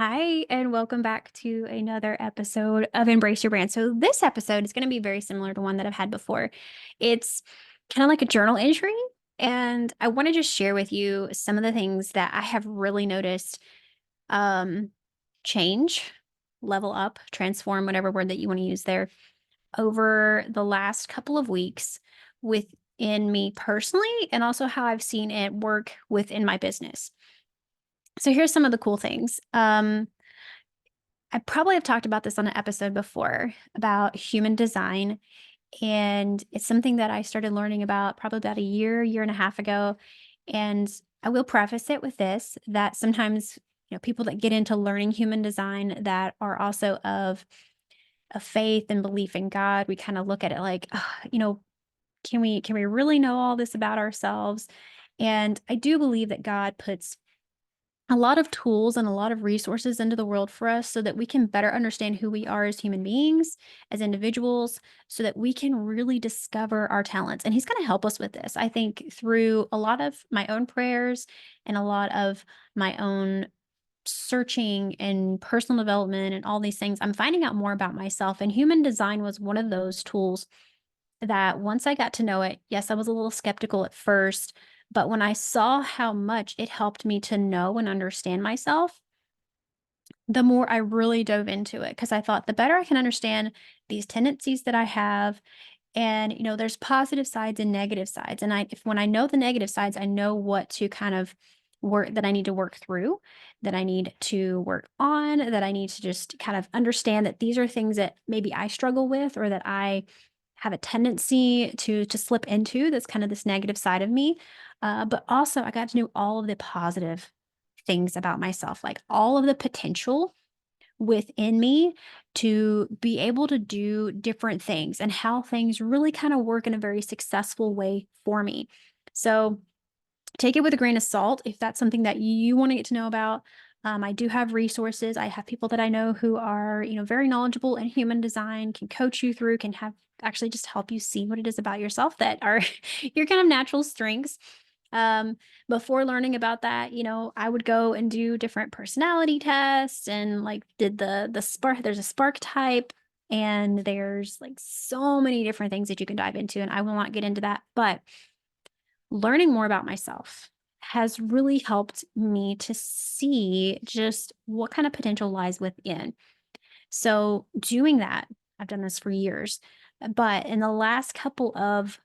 Hi, and welcome back to another episode of Embrace Your Brand. So, this episode is going to be very similar to one that I've had before. It's kind of like a journal entry, and I want to just share with you some of the things that I have really noticed um, change, level up, transform, whatever word that you want to use there, over the last couple of weeks within me personally, and also how I've seen it work within my business. So, here's some of the cool things. I probably have talked about this on an episode before about human design. And it's something that I started learning about probably about a year and a half ago. And I will preface it with this that sometimes, people that get into learning human design that are also of a faith and belief in God, we kind of look at it like, can we really know all this about ourselves? And I do believe that God puts a lot of tools and a lot of resources into the world for us so that we can better understand who we are as human beings, as individuals, so that we can really discover our talents. And he's going to help us with this, I think, through a lot of my own prayers and a lot of my own searching and personal development and all these things. I'm finding out more about myself, and human design was one of those tools that once I got to know it, yes, I was a little skeptical at first, but when I saw how much it helped me to know and understand myself, the more I really dove into it because I thought the better I can understand these tendencies that I have. And there's positive sides and negative sides, and if when I know the negative sides, I know what to kind of work that I need to work through, that I need to work on, that I need to just kind of understand that these are things that maybe I struggle with or that I have a tendency to slip into. That's kind of this negative side of me. But also I got to know all of the positive things about myself, like all of the potential within me to be able to do different things and how things really kind of work in a very successful way for me. So take it with a grain of salt if that's something that you want to get to know about. I do have resources. I have people that I know who are, very knowledgeable in human design, can coach you through, can have actually just help you see what it is about yourself that are your kind of natural strengths. Um, Before learning about that, I would go and do different personality tests and like did the spark. There's a spark type, and there's like so many different things that you can dive into, and I will not get into that, but learning more about myself has really helped me to see just what kind of potential lies within. So, doing that, I've done this for years, but in the last couple of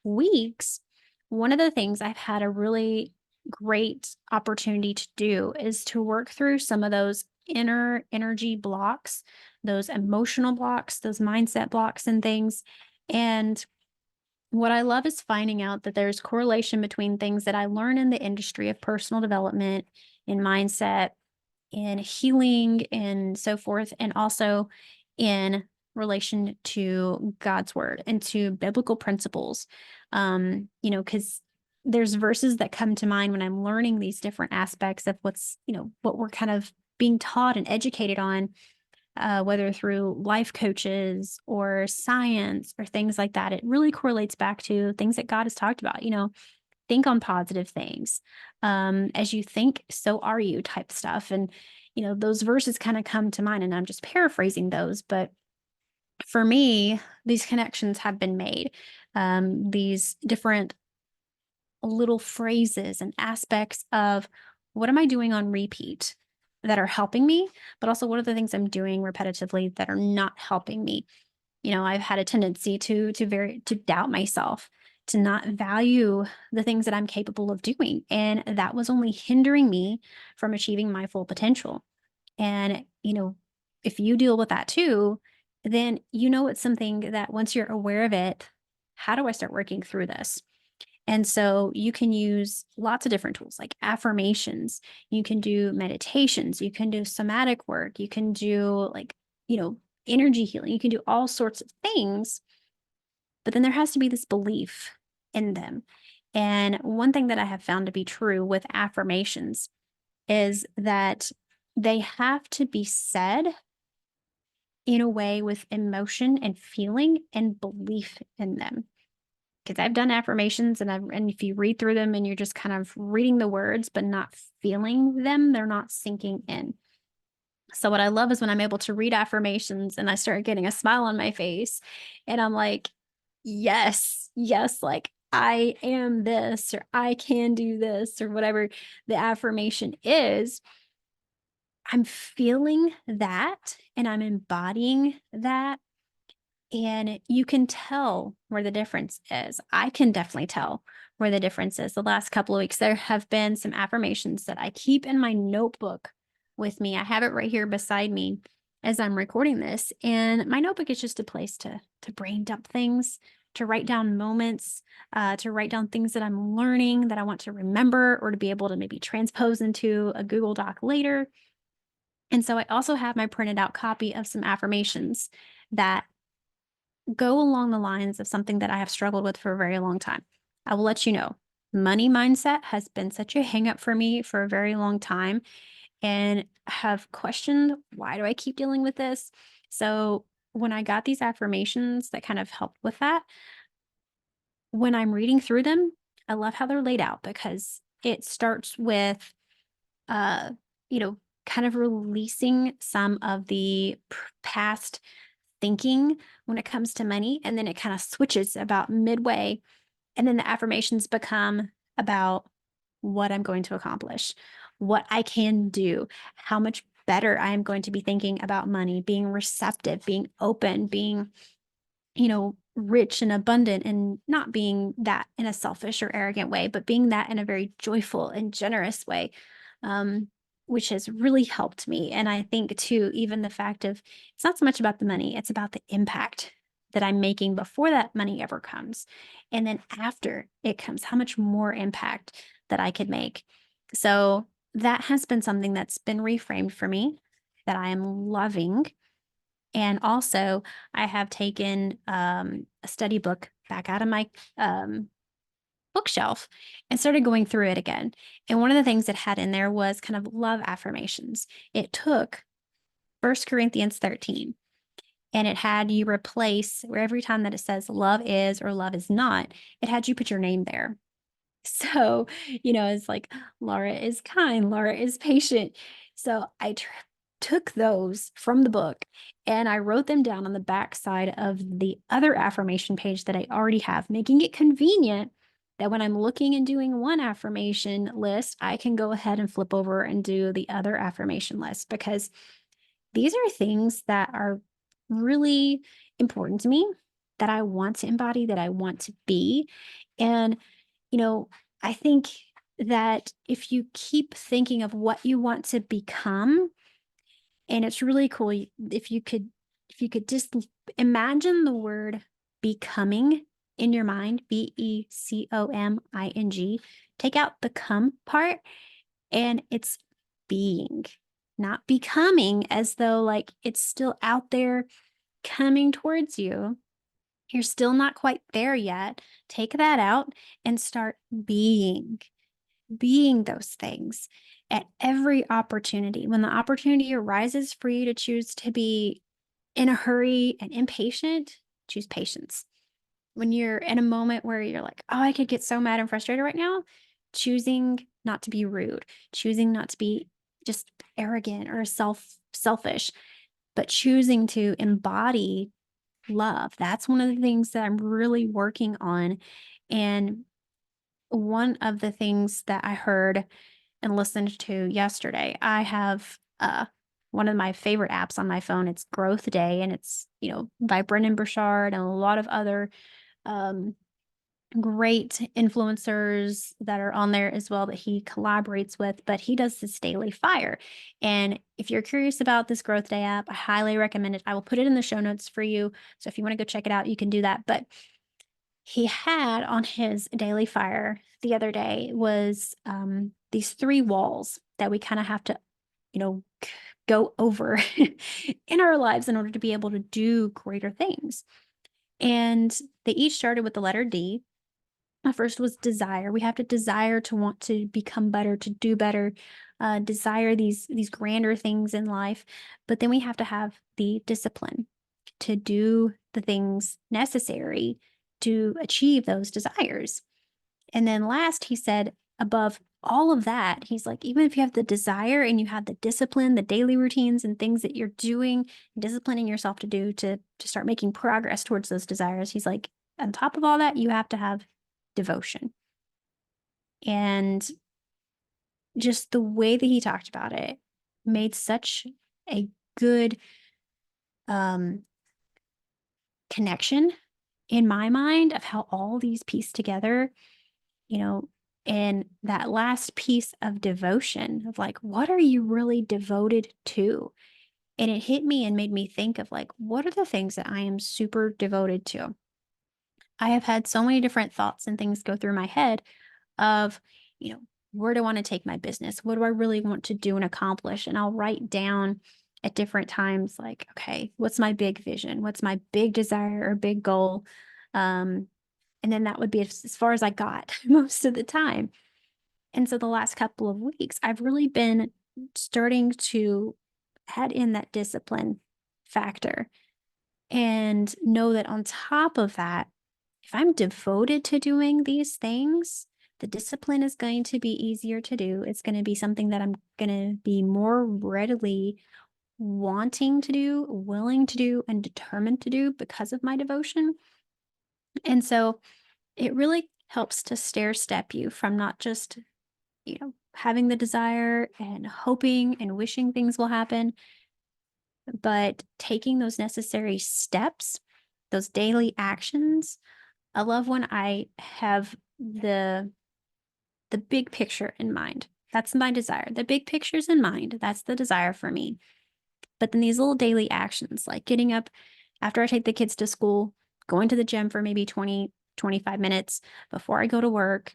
weeks, one of the things I've had a really great opportunity to do is to work through some of those inner energy blocks, those emotional blocks, those mindset blocks, and things. And what I love is finding out that there's correlation between things that I learn in the industry of personal development, in mindset, in healing, and so forth, and also in relation to God's word and to biblical principles. Because there's verses that come to mind when I'm learning these different aspects of what we're kind of being taught and educated on, whether through life coaches or science or things like that. It really correlates back to things that God has talked about. Think on positive things. As you think, so are you type stuff. And, those verses kind of come to mind, and I'm just paraphrasing those. But for me, these connections have been made. These different little phrases and aspects of what am I doing on repeat that are helping me, but also what are the things I'm doing repetitively that are not helping me. I've had a tendency to doubt myself, to not value the things that I'm capable of doing, and that was only hindering me from achieving my full potential. And if you deal with that too, then it's something that once you're aware of it, how do I start working through this? And so you can use lots of different tools like affirmations. You can do meditations. You can do somatic work. You can do you know, energy healing. You can do all sorts of things, but then there has to be this belief in them. And one thing that I have found to be true with affirmations is that they have to be said in a way with emotion and feeling and belief in them. Because I've done affirmations, and if you read through them and you're just kind of reading the words but not feeling them, they're not sinking in. So what I love is when I'm able to read affirmations and I start getting a smile on my face and I'm like, yes, yes, like I am this, or I can do this, or whatever the affirmation is. I'm feeling that and I'm embodying that. And you can tell where the difference is. I can definitely tell where the difference is. The last couple of weeks, there have been some affirmations that I keep in my notebook with me. I have it right here beside me as I'm recording this. And my notebook is just a place to brain dump things, to write down moments, to write down things that I'm learning that I want to remember or to be able to maybe transpose into a Google Doc later. And so I also have my printed out copy of some affirmations that go along the lines of something that I have struggled with for a very long time. I will let you know. Money mindset has been such a hang up for me for a very long time and have questioned, why do I keep dealing with this? So when I got these affirmations that kind of helped with that, when I'm reading through them, I love how they're laid out because it starts with uh, you know, kind of releasing some of the past thinking when it comes to money. And then it kind of switches about midway. And then the affirmations become about what I'm going to accomplish, what I can do, how much better I am going to be thinking about money, being receptive, being open, being rich and abundant, and not being that in a selfish or arrogant way, but being that in a very joyful and generous way, um, which has really helped me. And I think, too, even the fact of it's not so much about the money, it's about the impact that I'm making before that money ever comes. And then after it comes, how much more impact that I could make. So that has been something that's been reframed for me that I am loving. And also, I have taken a study book back out of my bookshelf and started going through it again. And one of the things it had in there was kind of love affirmations. It took 1 Corinthians 13 and it had you replace where every time that it says love is or love is not, it had you put your name there. So, it's like Laura is kind, Laura is patient. So I took those from the book and I wrote them down on the back side of the other affirmation page that I already have, making it convenient that when I'm looking and doing one affirmation list, I can go ahead and flip over and do the other affirmation list because these are things that are really important to me, that I want to embody, that I want to be. And you know, I think that if you keep thinking of what you want to become, and it's really cool if you could just imagine the word becoming in your mind, BECOMING, take out the come part and it's being, not becoming as though like it's still out there coming towards you. You're still not quite there yet. Take that out and start being those things at every opportunity. When the opportunity arises for you to choose to be in a hurry and impatient, choose patience. When you're in a moment where you're like, oh, I could get so mad and frustrated right now, choosing not to be rude, choosing not to be just arrogant or selfish, but choosing to embody love. That's one of the things that I'm really working on. And one of the things that I heard and listened to yesterday, I have one of my favorite apps on my phone. It's Growth Day, and it's, by Brendan Burchard and a lot of other um, great influencers that are on there as well that he collaborates with, but he does this daily fire. And if you're curious about this Growth Day app, I highly recommend it. I will put it in the show notes for you. So if you want to go check it out, you can do that. But he had on his daily fire the other day was these 3 walls that we kind of have to, go over in our lives in order to be able to do greater things. And they each started with the letter D. My first was desire. We have to desire to want to become better, to do better, desire these grander things in life. But then we have to have the discipline to do the things necessary to achieve those desires. And then last, he said, above all of that, he's like, even if you have the desire and you have the discipline, the daily routines and things that you're doing, disciplining yourself to do to start making progress towards those desires, he's like, on top of all that, you have to have devotion. And just the way that he talked about it made such a good um connection in my mind of how all these piece together, you know, and that last piece of devotion of like, what are you really devoted to? And it hit me and made me think of like, what are the things that I am super devoted to? I have had so many different thoughts and things go through my head of, you know, where do I want to take my business? What do I really want to do and accomplish? And I'll write down at different times, like, okay, what's my big vision? What's my big desire or big goal? Um, and then that would be as far as I got most of the time. And so the last couple of weeks, I've really been starting to add in that discipline factor and know that on top of that, if I'm devoted to doing these things, the discipline is going to be easier to do. It's going to be something that I'm going to be more readily wanting to do, willing to do, and determined to do because of my devotion. And so it really helps to stair step you from not just, having the desire and hoping and wishing things will happen, but taking those necessary steps, those daily actions. I love when I have the big picture in mind. That's my desire. The big picture's in mind. That's the desire for me. But then these little daily actions, like getting up after I take the kids to school, going to the gym for maybe 20-25 minutes before I go to work.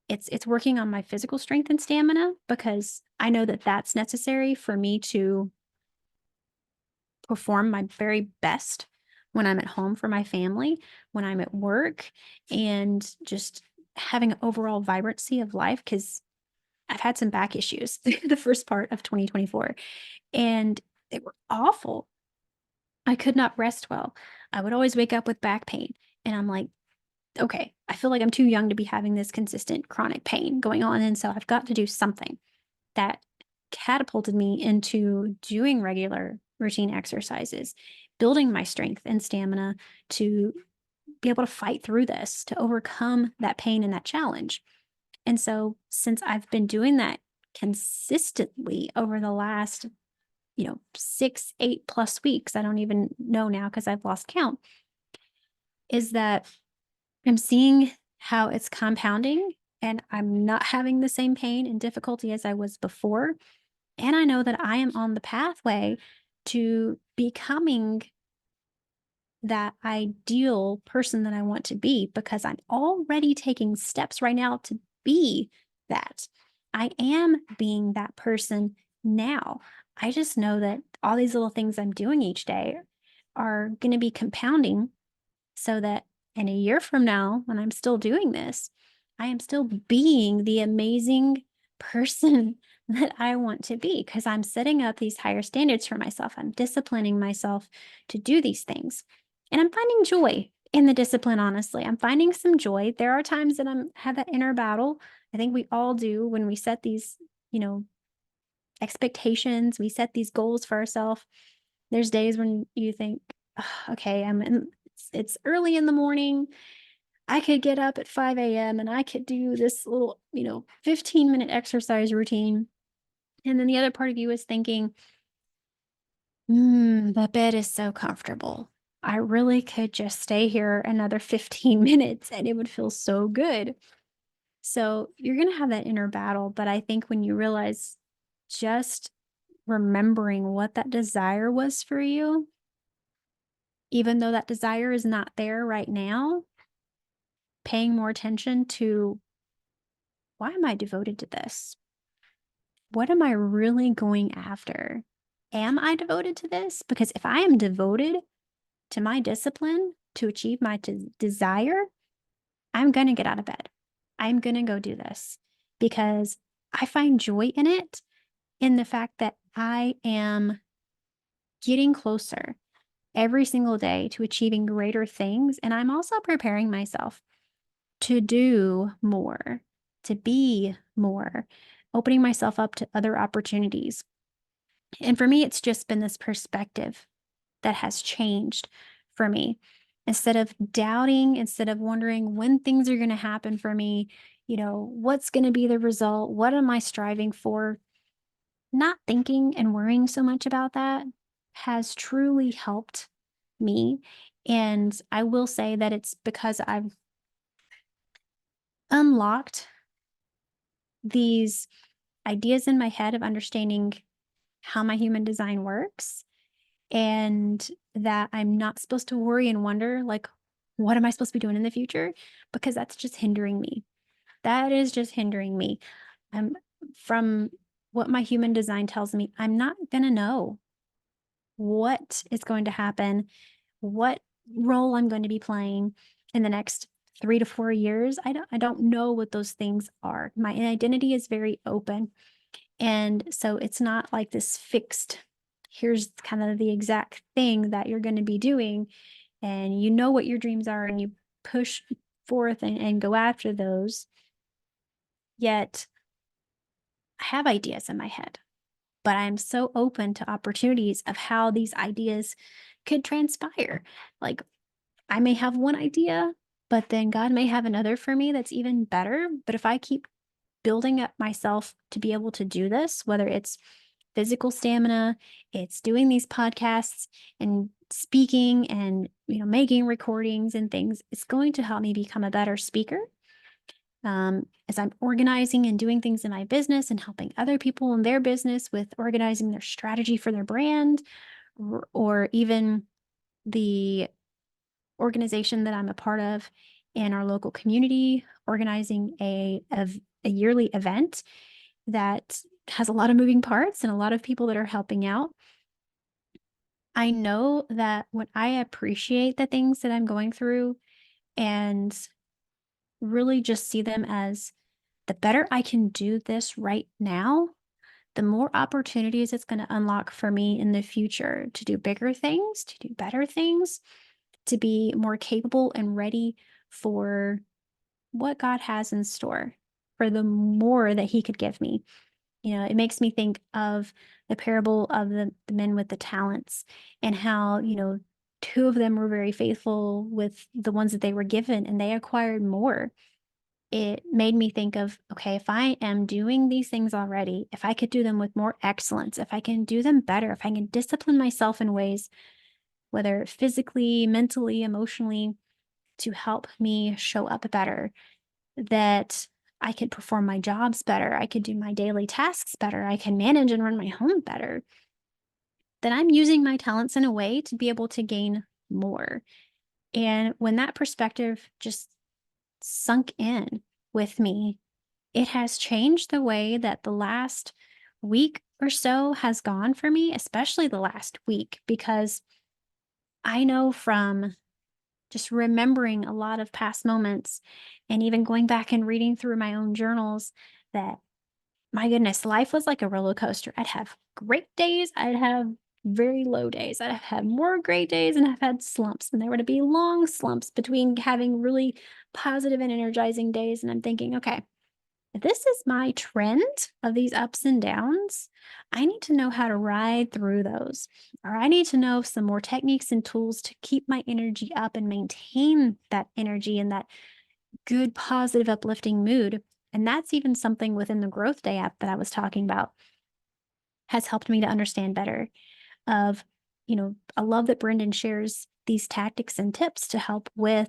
It's working on my physical strength and stamina because I know that that's necessary for me to perform my very best when I'm at home for my family, when I'm at work, and just having an overall vibrancy of life because I've had some back issues the first part of 2024, and they were awful. I could not rest well. I would always wake up with back pain, and I'm like, okay, I feel like I'm too young to be having this consistent chronic pain going on, and so I've got to do something. That catapulted me into doing regular routine exercises, building my strength and stamina to be able to fight through this, to overcome that pain and that challenge. And so, since I've been doing that consistently over the last, 6, 8+ weeks, I don't even know now because I've lost count, is that I'm seeing how it's compounding and I'm not having the same pain and difficulty as I was before. And I know that I am on the pathway to becoming that ideal person that I want to be because I'm already taking steps right now to be that. I am being that person now. I just know that all these little things I'm doing each day are going to be compounding so that in a year from now, when I'm still doing this, I am still being the amazing person that I want to be because I'm setting up these higher standards for myself. I'm disciplining myself to do these things. And I'm finding joy in the discipline, honestly. I'm finding some joy. There are times that I'm have that inner battle. I think we all do when we set these, you know, expectations, we set these goals for ourselves. There's days when you think, "Ugh, okay, it's early in the morning. I could get up at 5 a.m. and I could do this little, 15-minute exercise routine." And then the other part of you is thinking, the bed is so comfortable. I really could just stay here another 15 minutes and it would feel so good. So you're going to have that inner battle. But I think when you realize just remembering what that desire was for you, even though that desire is not there right now, paying more attention to why am I devoted to this? What am I really going after? Am I devoted to this? Because if I am devoted to my discipline to achieve my desire, I'm going to get out of bed. I'm going to go do this because I find joy in it, in the fact that I am getting closer every single day to achieving greater things. And I'm also preparing myself to do more, to be more, opening myself up to other opportunities. And for me, it's just been this perspective that has changed for me. Instead of doubting, instead of wondering when things are going to happen for me, what's going to be the result? What am I striving for? Not thinking and worrying so much about that has truly helped me. And I will say that it's because I've unlocked these ideas in my head of understanding how my human design works, and that I'm not supposed to worry and wonder, like, what am I supposed to be doing in the future? Because that's just hindering me. That is just hindering me. I'm From what my human design tells me, I'm not going to know what is going to happen, what role I'm going to be playing in the next 3 to 4 years. I don't know what those things are. My identity is very open. And so it's not like this fixed, here's kind of the exact thing that you're going to be doing. And you know what your dreams are and you push forth and go after those. Yet I have ideas in my head, but I'm so open to opportunities of how these ideas could transpire. Like, I may have one idea, but then God may have another for me that's even better. But if I keep building up myself to be able to do this, whether it's physical stamina, it's doing these podcasts and speaking and making recordings and things, it's going to help me become a better speaker. As I'm organizing and doing things in my business and helping other people in their business with organizing their strategy for their brand, or even the organization that I'm a part of in our local community, organizing a yearly event that has a lot of moving parts and a lot of people that are helping out. I know that when I appreciate the things that I'm going through and really just see them as the better I can do this right now, the more opportunities it's going to unlock for me in the future to do bigger things, to do better things, to be more capable and ready for what God has in store, for the more that He could give me. It makes me think of the parable of the men with the talents, and how, two of them were very faithful with the ones that they were given and they acquired more. It made me think of, okay, if I am doing these things already, if I could do them with more excellence, if I can do them better, if I can discipline myself in ways, whether physically, mentally, emotionally, to help me show up better, that I could perform my jobs better, I could do my daily tasks better, I can manage and run my home better, then I'm using my talents in a way to be able to gain more. And when that perspective just sunk in with me, it has changed the way that the last week or so has gone for me, especially the last week, because I know from just remembering a lot of past moments and even going back and reading through my own journals that, my goodness, life was like a roller coaster. I'd have great days, I'd have very low days, I'd have had more great days, and I've had slumps. And there were to be long slumps between having really positive and energizing days. And I'm thinking, okay, if this is my trend of these ups and downs, I need to know how to ride through those. Or I need to know some more techniques and tools to keep my energy up and maintain that energy and that good, positive, uplifting mood. And that's even something within the Growth Day app that I was talking about has helped me to understand better. Of, I love that Brendan shares these tactics and tips to help with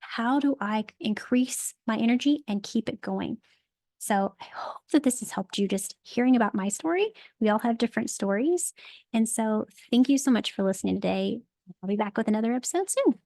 how do I increase my energy and keep it going. So I hope that this has helped you, just hearing about my story. We all have different stories. And so thank you so much for listening today. I'll be back with another episode soon.